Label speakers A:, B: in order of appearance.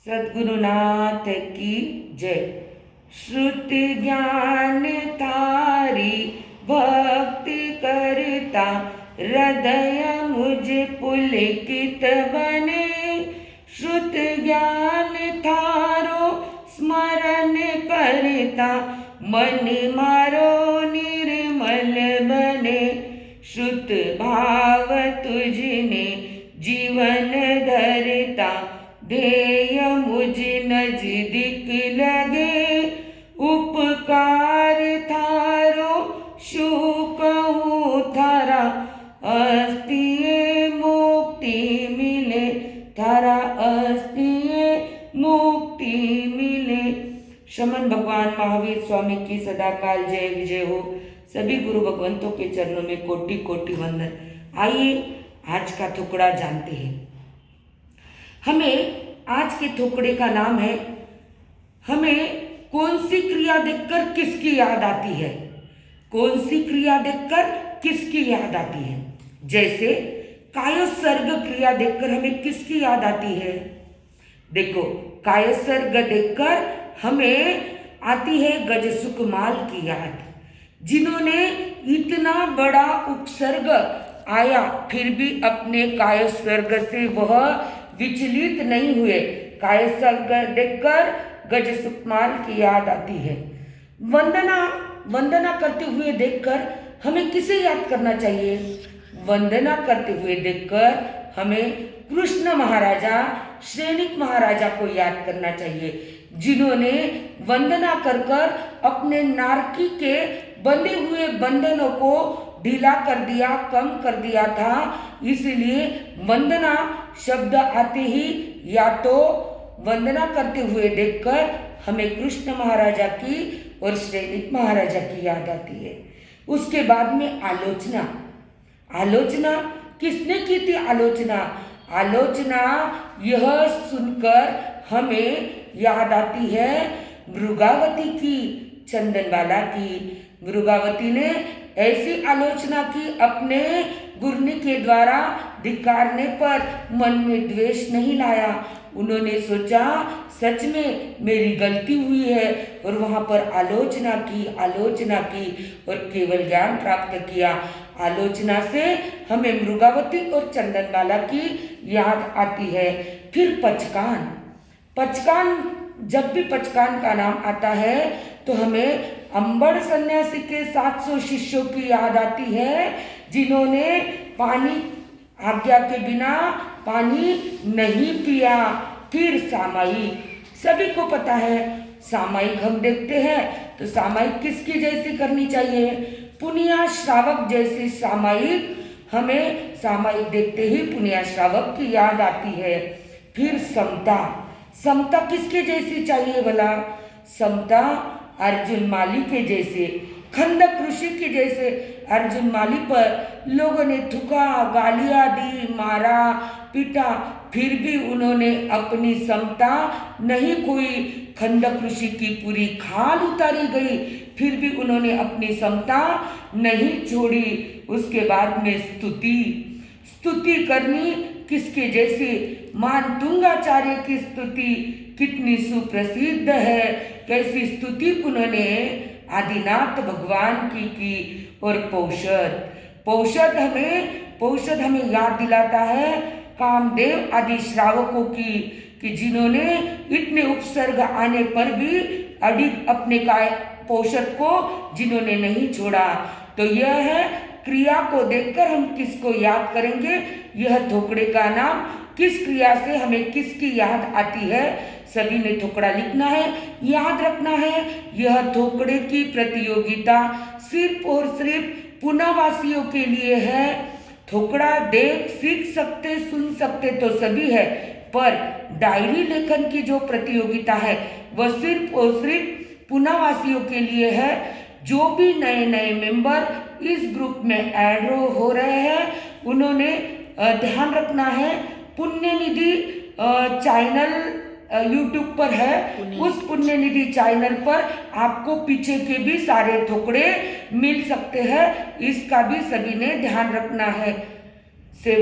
A: सद्गुरुनाथ की जय। श्रुति ज्ञान तारी भक्ति करता, हृदय मुझ पुलकित बने। श्रुति ज्ञान थारो स्मरण करता, मन मारो निर्मल बने। श्रुत भाव तुझने जीवन धरता, ध्येय मुझ नजदीक लगे। उपकार थारो शोक थारा, अस्तिये मुक्ति मिले। थारा अस्तिये मुक्ति मिले। शमन भगवान महावीर स्वामी की सदाकाल जय विजय हो। सभी गुरु भगवंतों के चरणों में कोटि कोटि वंदन। आइए आज का टुकड़ा जानते हैं। हमें आज के टुकड़े का नाम है, हमें कौन सी क्रिया देखकर किसकी याद आती है। कौन सी क्रिया देखकर किसकी याद आती है। जैसे कायसर्ग क्रिया देखकर हमें किसकी याद आती है। देखो, कायसर्ग देखकर हमें आती है गजसुकमाल की याद, जिन्होंने इतना बड़ा उपसर्ग आया फिर भी अपने कायसर्ग से वह विचलित नहीं हुए। कायसर्ग देखकर गजसुकमाल की याद आती है। वंदना करते हुए देखकर हमें किसे याद करना चाहिए। वंदना करते हुए देखकर हमें कृष्ण महाराजा, श्रेणिक महाराजा को याद करना चाहिए, जिन्होंने वंदना कर अपने नारकी के बंधे हुए बंधनों को ढीला कर दिया, कम कर दिया था। इसलिए वंदना शब्द आते ही या तो वंदना करते हुए देखकर हमें कृष्ण महाराजा की और श्रेणिक महाराजा की याद आती है। उसके बाद में आलोचना। आलोचना किसने की थी। आलोचना यह सुनकर हमें याद आती है मृगावती की, चंदनवाला की। मृगावती ने ऐसी आलोचना की अपने गुरनी के द्वारा धिक्कारने पर, मन में द्वेष नहीं लाया। उन्होंने सोचा सच में मेरी गलती हुई है और वहाँ पर आलोचना की और केवल ज्ञान प्राप्त किया। आलोचना से हमें मृगावती और चंदनवाला की याद आती है। फिर पचकान, जब भी पचकान का नाम आता है तो हमें अंबड़ सन्यासी के 700 शिष्यों की याद आती है, जिन्होंने पानी आज्ञा के बिना पानी नहीं पिया। फिर सामायिक, सभी को पता है सामायिक हम देखते हैं तो सामायिक किसकी जैसी करनी चाहिए। पुनिया श्रावक जैसी सामायिक, हमें सामायिक देखते ही पुनिया श्रावक की याद आती है। फिर समता किसके जैसी चाहिए भला। समता अर्जुन माली के जैसे, खंडक ऋषि के जैसे। अर्जुन माली पर लोगों ने थूका, गालियां दी, मारा, पीटा, फिर भी उन्होंने अपनी समता नहीं खोई। खंडक ऋषि की पूरी खाल उतारी गई, फिर भी उन्होंने अपनी समता नहीं छोड़ी। उसके बाद में स्तुति करनी किसके जैसे। मानतुंगाचार्य की स्तुति कितनी सुप्रसिद्ध है, कैसी स्तुति उन्होंने आदिनाथ भगवान की। और पौषद हमें याद दिलाता है कामदेव आदि श्रावकों की, कि जिन्होंने इतने उपसर्ग आने पर भी अडिग अपने पौषद को जिन्होंने नहीं छोड़ा। तो यह है क्रिया को देखकर हम किसको याद करेंगे। यह थोकड़े का नाम किस क्रिया से हमें किसकी याद आती है, सभी ने थोकड़ा लिखना है, याद रखना है। यह थोकड़े की प्रतियोगिता सिर्फ और सिर्फ पुनावासियों के लिए है। थोकड़ा देख सीख सकते, सुन सकते तो सभी है, पर डायरी लेखन की जो प्रतियोगिता है वह सिर्फ और सिर्फ पुनावासियों के लिए है। जो भी नए मेंबर इस ग्रुप में ऐड हो रहे हैं, उन्होंने ध्यान रखना है। पुण्य निधि चैनल यूट्यूब पर है, उस पुण्य निधि चैनल पर आपको पीछे के भी सारे थोकड़े मिल सकते हैं। इसका भी सभी ने ध्यान रखना है।